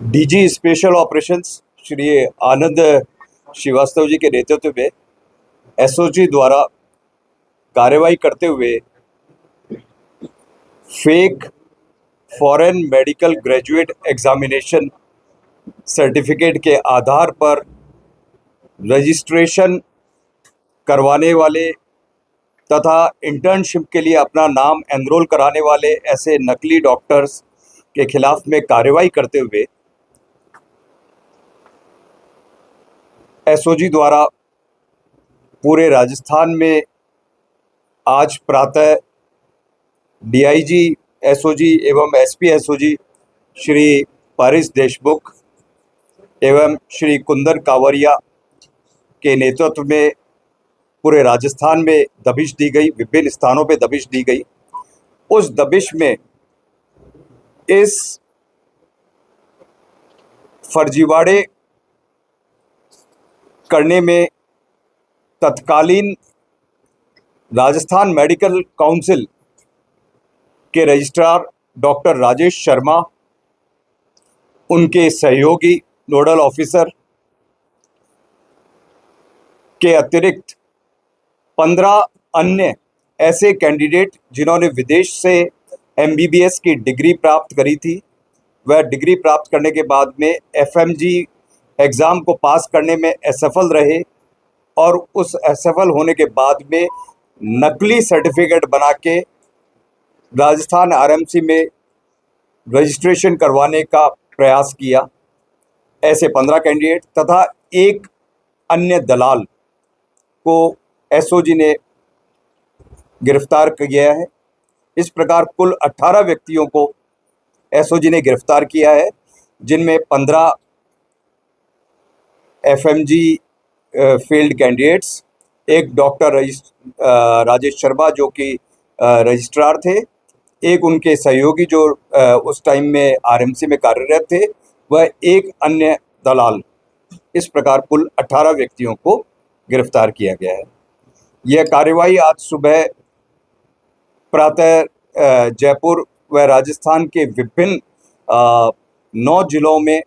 DG special operations Shri Anand Srivastava ji के नेतृत्व में एसओजी द्वारा कार्रवाई करते हुए fake foreign medical graduate examination certificate के आधार पर रजिस्ट्रेशन करवाने वाले तथा इंटर्नशिप के लिए अपना नाम एनरोल कराने वाले ऐसे नकली डॉक्टर्स के खिलाफ में कार्रवाई करते हुए एसओजी द्वारा पूरे राजस्थान में आज प्रातः डीआईजी एसओजी एवं एसपी एसओजी श्री पारिस देशमुख एवं श्री कुंदन कावरिया के नेतृत्व में पूरे राजस्थान में दबिश दी गई, विभिन्न स्थानों पे दबिश दी गई। उस दबिश में इस फर्जीवाड़े करने में तत्कालीन राजस्थान मेडिकल काउंसिल के रजिस्ट्रार डॉक्टर राजेश शर्मा, उनके सहयोगी नोडल ऑफिसर के अतिरिक्त 15 अन्य ऐसे कैंडिडेट जिन्होंने विदेश से एमबीबीएस की डिग्री प्राप्त करी थी, वह डिग्री प्राप्त करने के बाद में एफएमजी एग्ज़ाम को पास करने में असफल रहे और उस असफल होने के बाद में नकली सर्टिफिकेट बना के राजस्थान आरएमसी में रजिस्ट्रेशन करवाने का प्रयास किया। ऐसे 15 कैंडिडेट तथा एक अन्य दलाल को एसओजी ने गिरफ्तार किया है। इस प्रकार कुल 18 व्यक्तियों को एसओजी ने गिरफ्तार किया है, जिनमें 15 एफएमजी फील्ड कैंडिडेट्स, एक डॉक्टर राजेश शर्मा जो कि रजिस्ट्रार थे, एक उनके सहयोगी जो उस टाइम में आरएमसी में कार्यरत थे, वह एक अन्य दलाल। इस प्रकार कुल 18 व्यक्तियों को गिरफ्तार किया गया है। यह कार्रवाई आज सुबह प्रातः जयपुर व राजस्थान के विभिन्न 9 जिलों में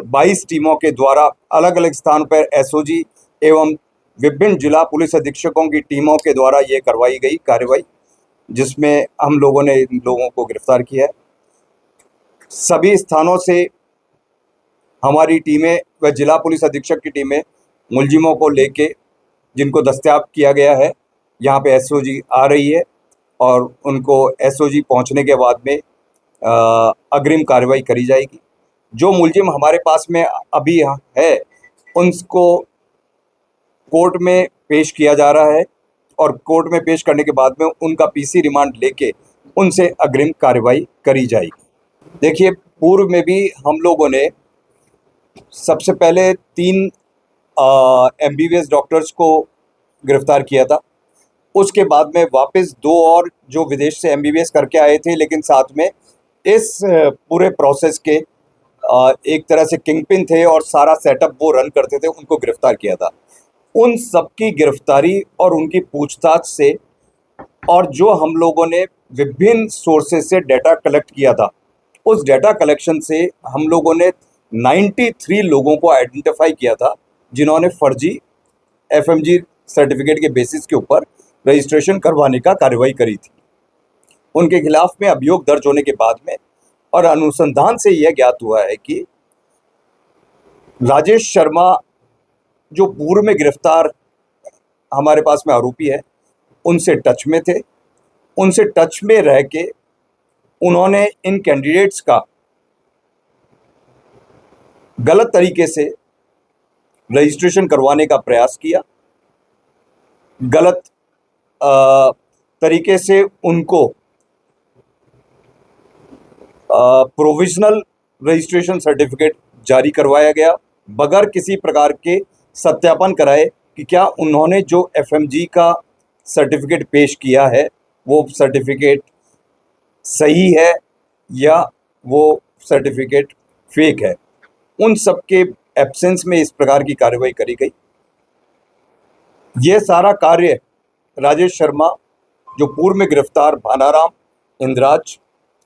22 टीमों के द्वारा अलग अलग स्थानों पर एसओजी एवं विभिन्न जिला पुलिस अधीक्षकों की टीमों के द्वारा ये करवाई गई कार्रवाई, जिसमें हम लोगों ने इन लोगों को गिरफ्तार किया है। सभी स्थानों से हमारी टीमें व जिला पुलिस अधीक्षक की टीमें मुलजिमों को लेके, जिनको दस्तयाब किया गया है, यहाँ पे एसओजी आ रही है और उनको एसओजी पहुँचने के बाद में अग्रिम कार्रवाई करी जाएगी। जो मुलजिम हमारे पास में अभी है, उनको कोर्ट में पेश किया जा रहा है और कोर्ट में पेश करने के बाद में उनका पीसी रिमांड लेके उनसे अग्रिम कार्रवाई करी जाएगी। देखिए, पूर्व में भी हम लोगों ने सबसे पहले 3 एमबीबीएस डॉक्टर्स को गिरफ्तार किया था। उसके बाद में वापस 2 और जो विदेश से एमबीबीएस करके आए थे, लेकिन साथ में इस पूरे प्रोसेस के एक तरह से किंगपिन थे और सारा सेटअप वो रन करते थे, उनको गिरफ्तार किया था। उन सबकी गिरफ्तारी और उनकी पूछताछ से और जो हम लोगों ने विभिन्न सोर्सेज से डाटा कलेक्ट किया था, उस डाटा कलेक्शन से हम लोगों ने 93 लोगों को आइडेंटिफाई किया था, जिन्होंने फर्जी एफएमजी सर्टिफिकेट के बेसिस के ऊपर रजिस्ट्रेशन करवाने का कार्रवाई करी थी। उनके खिलाफ में अभियोग दर्ज होने के बाद में और अनुसंधान से यह ज्ञात हुआ है कि राजेश शर्मा जो पूर्व में गिरफ्तार हमारे पास में आरोपी है, उनसे टच में थे। उनसे टच में रह के उन्होंने इन कैंडिडेट्स का गलत तरीके से रजिस्ट्रेशन करवाने का प्रयास किया, गलत तरीके से उनको प्रोविजनल रजिस्ट्रेशन सर्टिफिकेट जारी करवाया गया बगैर किसी प्रकार के सत्यापन कराए कि क्या उन्होंने जो एफएमजी का सर्टिफिकेट पेश किया है वो सर्टिफिकेट सही है या वो सर्टिफिकेट फेक है। उन सब के एब्सेंस में इस प्रकार की कार्रवाई करी गई। ये सारा कार्य राजेश शर्मा, जो पूर्व में गिरफ्तार भानाराम, इंद्राज,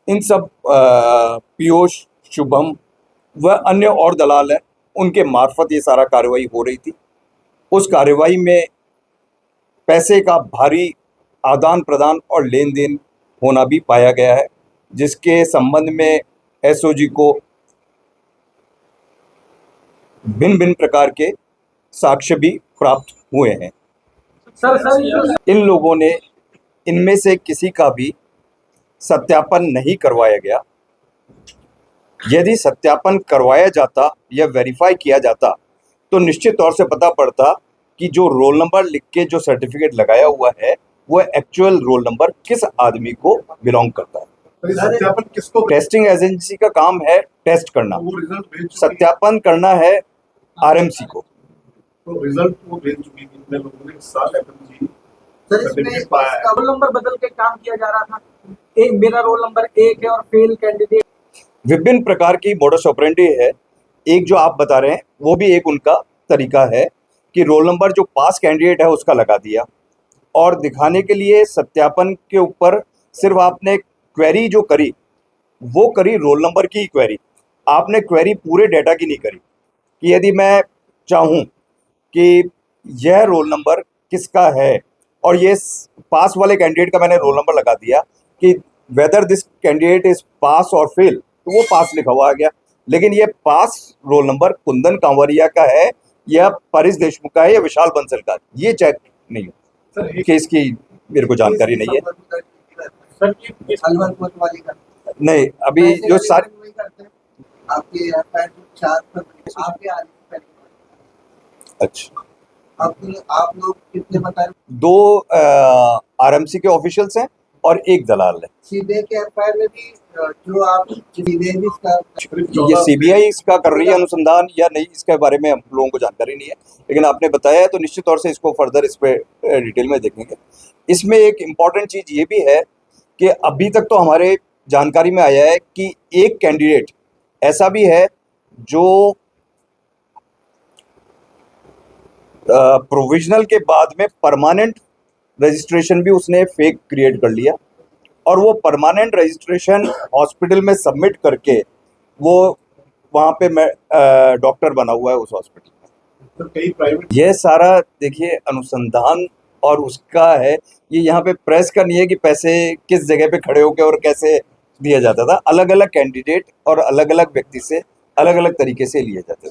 इन सब पीयूष, शुभम व अन्य और दलाल हैं, उनके मार्फत ये सारा कार्रवाई हो रही थी। उस कार्रवाई में पैसे का भारी आदान प्रदान और लेन देन होना भी पाया गया है, जिसके संबंध में एसओजी को भिन्न भिन्न प्रकार के साक्ष्य भी प्राप्त हुए हैं। इन लोगों ने इनमें से किसी का भी सत्यापन नहीं करवाया गया। यदि सत्यापन करवाया जाता या वेरीफाई किया जाता तो निश्चित तौर से पता पड़ता कि जो रोल नंबर लिख के जो सर्टिफिकेट लगाया हुआ है वो एक्चुअल रोल नंबर किस आदमी को बिलोंग करता है। सत्यापन किसको? टेस्टिंग एजेंसी का काम है टेस्ट करना, सत्यापन करना है आरएमसी को। तो रिजल्ट वो भेज चुकी थी, इतने लोगों ने इस साल एफएमसी सर इसमें रोल नंबर बदल के काम किया जा रहा था। मेरा रोल नंबर 1 है और फेल कैंडिडेट। विभिन्न प्रकार की मोडस ऑपरेंडी है। एक जो आप बता रहे हैं वो भी एक उनका तरीका है कि रोल नंबर जो पास कैंडिडेट है उसका लगा दिया और दिखाने के लिए सत्यापन के ऊपर सिर्फ आपने क्वेरी जो करी वो करी रोल नंबर की क्वेरी, आपने क्वेरी पूरे डेटा की नहीं करी कि यदि मैं चाहूँ कि यह रोल नंबर किसका है और ये पास वाले कैंडिडेट का मैंने रोल नंबर लगा दिया कि whether this candidate is pass और फेल, तो वो पास लिखा हुआ आ गया। लेकिन ये पास रोल नंबर कुंदन कांवरिया का है या परिस देशमुख का है या विशाल बंसल का, ये चेक नहीं हो। सर केस की मेरे को जानकारी नहीं है। सर नहीं, अभी जो सारी आपके अच्छा आप लोग कितने बता रहे? 2 आरएमसी के ऑफिशियल्स हैं और एक दलाल है। सीबीआई के एफआईआर में भी जो आप ये सीबीआई इसका कर रही है अनुसंधान या नहीं, इसके बारे में हम लोगों को जानकारी नहीं है, लेकिन आपने बताया है तो निश्चित तौर से इसको फर्दर इस पे डिटेल में देखेंगे। इसमें एक इम्पॉर्टेंट चीज़ ये भी है कि अभी तक तो हमारे जानकारी में आया है कि एक कैंडिडेट ऐसा भी है जो प्रोविजनल के बाद में परमानेंट रजिस्ट्रेशन भी उसने फेक क्रिएट कर लिया और वो परमानेंट रजिस्ट्रेशन हॉस्पिटल में सबमिट करके वो वहाँ पे डॉक्टर बना हुआ है उस हॉस्पिटल में। तो कई प्राइवेट यह सारा देखिए अनुसंधान और उसका है, ये यहाँ पे प्रेस का नहीं है कि पैसे किस जगह पे खड़े होकर और कैसे दिया जाता था। अलग अलग कैंडिडेट और अलग अलग व्यक्ति से अलग अलग तरीके से लिए जाते थे।